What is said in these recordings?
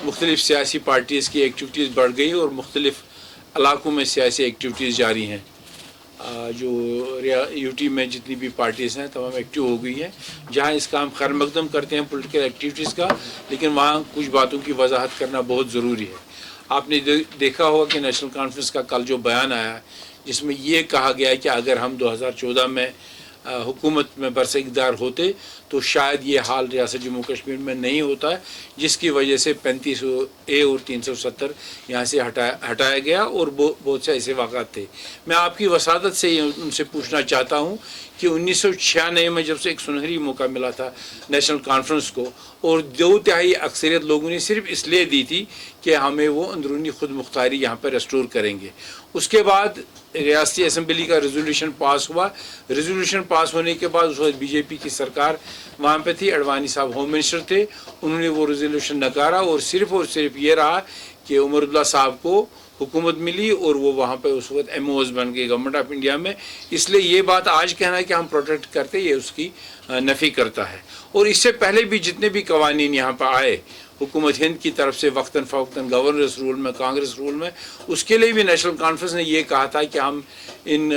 مختلف سیاسی پارٹیز کی ایکٹیویٹیز بڑھ گئی اور مختلف علاقوں میں سیاسی ایکٹیویٹیز جاری ہیں. جو یو ٹی میں جتنی بھی پارٹیز ہیں تمام ایکٹیو ہو گئی ہیں. جہاں اس کا ہم خیر مقدم کرتے ہیں پولیٹیکل ایکٹیویٹیز کا، لیکن وہاں کچھ باتوں کی وضاحت کرنا بہت ضروری ہے. آپ نے دیکھا ہوگا کہ نیشنل کانفرنس کا کل جو بیان آیا جس میں یہ کہا گیا کہ اگر ہم 2014 میں حکومت میں برسر اقتدار ہوتے تو شاید یہ حال ریاست جموں کشمیر میں نہیں ہوتا ہے، جس کی وجہ سے 35A اور 370 یہاں سے ہٹایا گیا اور بہت سے ایسے واقعات تھے. میں آپ کی وساطت سے ان سے پوچھنا چاہتا ہوں کہ 1996 میں جب سے ایک سنہری موقع ملا تھا نیشنل کانفرنس کو، اور 2/3 اکثریت لوگوں نے صرف اس لیے دی تھی کہ ہمیں وہ اندرونی خود مختاری یہاں پر ریسٹور کریں گے. اس کے بعد ریاستی اسمبلی کا ریزولوشن پاس ہوا. ریزولوشن پاس ہونے کے بعد اس وقت بی جے پی کی سرکار وہاں پہ تھی، اڈوانی صاحب ہوم منسٹر تھے. انہوں نے وہ ریزولوشن نکارا اور صرف یہ رہا کہ عمر عبداللہ صاحب کو حکومت ملی اور وہ وہاں پہ اس وقت ایم اوز بن گئے گورنمنٹ آف انڈیا میں. اس لیے یہ بات آج کہنا ہے کہ ہم پروٹیکٹ کرتے یہ اس کی نفی کرتا ہے. اور اس سے پہلے بھی جتنے بھی قوانین یہاں پہ آئے حکومت ہند کی طرف سے وقتاً فوقتاً گورنرس رول میں، کانگریس رول میں، اس کے لیے بھی نیشنل کانفرنس نے یہ کہا تھا کہ ہم ان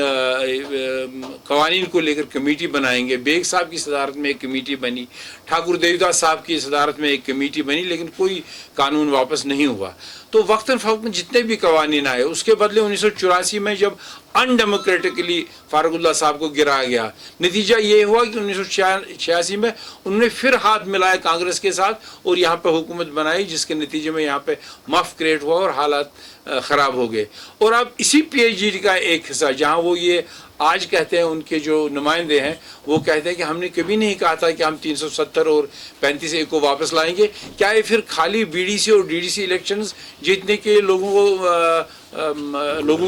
قوانین کو لے کر کمیٹی بنائیں گے. بیگ صاحب کی صدارت میں ایک کمیٹی بنی، ٹھاکر دیوداس صاحب کی صدارت میں ایک کمیٹی بنی، لیکن کوئی قانون واپس نہیں ہوا. تو وقتاً فوقتاً جتنے بھی قوانین آئے اس کے بدلے 1984 میں جب ان ڈیموکریٹکلی فاروق اللہ صاحب کو گرایا گیا، نتیجہ یہ ہوا کہ 1986 میں انہوں نے پھر ہاتھ ملایا کانگریس کے ساتھ اور یہاں پہ حکومت بنائی، جس کے نتیجے میں یہاں پہ مف کریٹ ہوا اور حالات خراب ہو گئے. اور اب اسی پی ایچ ڈی کا ایک حصہ جہاں وہ یہ آج کہتے ہیں، ان کے جو نمائندے ہیں وہ کہتے ہیں کہ ہم نے کبھی نہیں کہا تھا کہ ہم 370 اور 35A کو واپس لائیں گے. کیا یہ پھر خالی بی ڈی سی اور ڈی ڈی سی الیکشنز جیتنے کے لوگوں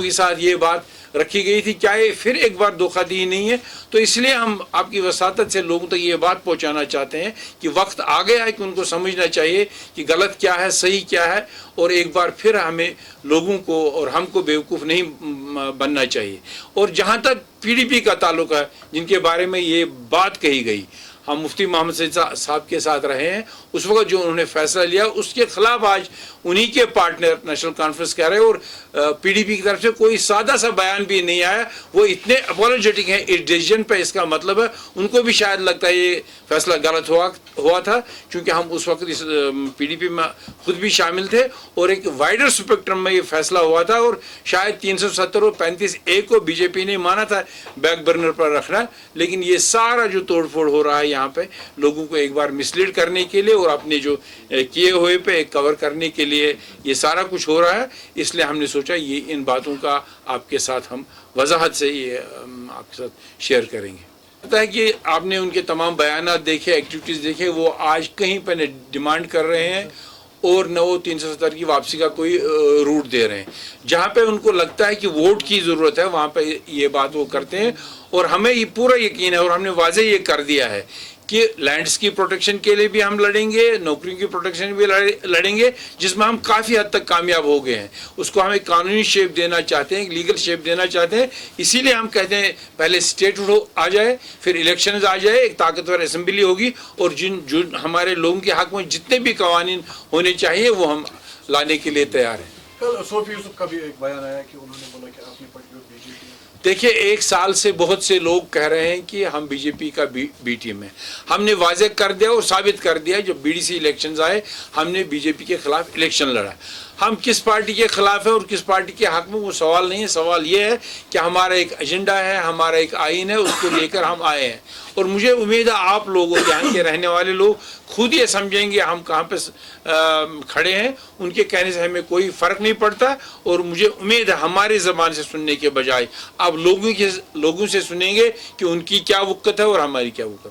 کے ساتھ یہ بات رکھی گئی تھی؟ کیا یہ پھر ایک بار دھوکہ دی نہیں ہے؟ تو اس لیے ہم آپ کی وساطت سے لوگوں تک یہ بات پہنچانا چاہتے ہیں کہ وقت آ گیا ہے کہ ان کو سمجھنا چاہیے کہ غلط کیا ہے، صحیح کیا ہے، اور ایک بار پھر ہمیں لوگوں کو اور ہم کو بیوقوف نہیں بننا چاہیے. اور جہاں تک پی ڈی پی کا تعلق ہے، جن کے بارے میں یہ بات کہی گئی، ہم مفتی محمد سعید صاحب کے ساتھ رہے ہیں. اس وقت جو انہوں نے فیصلہ لیا اس کے خلاف آج انہی کے پارٹنر نیشنل کانفرنس کہہ رہے ہیں، اور پی ڈی پی کی طرف سے کوئی سادہ سا بیان بھی نہیں آیا. وہ اتنے اپولوجیٹک ہیں اس ڈیسیژن پہ. اس کا مطلب ہے ان کو بھی شاید لگتا ہے یہ فیصلہ غلط ہوا تھا، چونکہ ہم اس وقت اس پی ڈی پی میں خود بھی شامل تھے اور ایک وائڈر اسپیکٹرم میں یہ فیصلہ ہوا تھا. اور شاید 370 اور 35A کو بی جے پی نے مانا تھا بیک برنر پر رکھنا، لیکن یہ سارا جو توڑ پھوڑ ہو رہا ہے یہاں پہ لوگوں کو ایک بار مسلیڈ کرنے کے لیے اور اپنے جو کیے ہوئے پہ ایک کور کرنے کے لیے یہ سارا کچھ ہو رہا ہے. اس لیے ہم نے سوچا یہ ان باتوں کا آپ کے ساتھ ہم وضاحت سے یہ آپ کے ساتھ شیئر کریں گے. پتہ ہے کہ آپ نے ان کے تمام بیانات دیکھے، ایکٹیویٹیز دیکھے، وہ آج کہیں پہ ڈیمانڈ کر رہے ہیں اور نہ وہ 370 کی واپسی کا کوئی روٹ دے رہے ہیں. جہاں پہ ان کو لگتا ہے کہ ووٹ کی ضرورت ہے وہاں پہ یہ بات وہ کرتے ہیں. اور ہمیں یہ پورا یقین ہے اور ہم نے واضح یہ کر دیا ہے کہ لینڈز کی پروٹیکشن کے لیے بھی ہم لڑیں گے، نوکریوں کی پروٹیکشن بھی لڑیں گے، جس میں ہم کافی حد تک کامیاب ہو گئے ہیں. اس کو ہم ایک قانونی شیپ دینا چاہتے ہیں، ایک لیگل شیپ دینا چاہتے ہیں. اسی لیے ہم کہتے ہیں پہلے اسٹیٹ آ جائے، پھر الیکشنز آ جائے، ایک طاقتور اسمبلی ہوگی اور جو ہمارے لوگوں کے حق میں جتنے بھی قوانین ہونے چاہیے وہ ہم لانے کے لیے تیار ہیں. کل صوفی یوسف کا بھی ایک بیان آیا کہ انہوں نے بولا کہ آپ نے پارٹی بی جے پی. دیکھیے 1 سال سے بہت سے لوگ کہہ رہے ہیں کہ ہم بی جے پی کا بی ٹیم ہے. ہم نے واضح کر دیا اور ثابت کر دیا جب بی ڈی سی الیکشنز آئے ہم نے بی جے پی کے خلاف الیکشن لڑا. ہم کس پارٹی کے خلاف ہیں اور کس پارٹی کے حق میں وہ سوال نہیں ہے. سوال یہ ہے کہ ہمارا ایک ایجنڈا ہے، ہمارا ایک آئین ہے، اس کو لے کر ہم آئے ہیں. اور مجھے امید ہے آپ لوگوں یہاں کے رہنے والے لوگ خود یہ سمجھیں گے ہم کہاں پہ کھڑے ہیں. ان کے کہنے سے ہمیں کوئی فرق نہیں پڑتا اور مجھے امید ہے ہماری زبان سے سننے کے بجائے آپ لوگوں سے سنیں گے کہ ان کی کیا وقت ہے اور ہماری کیا وقت ہے.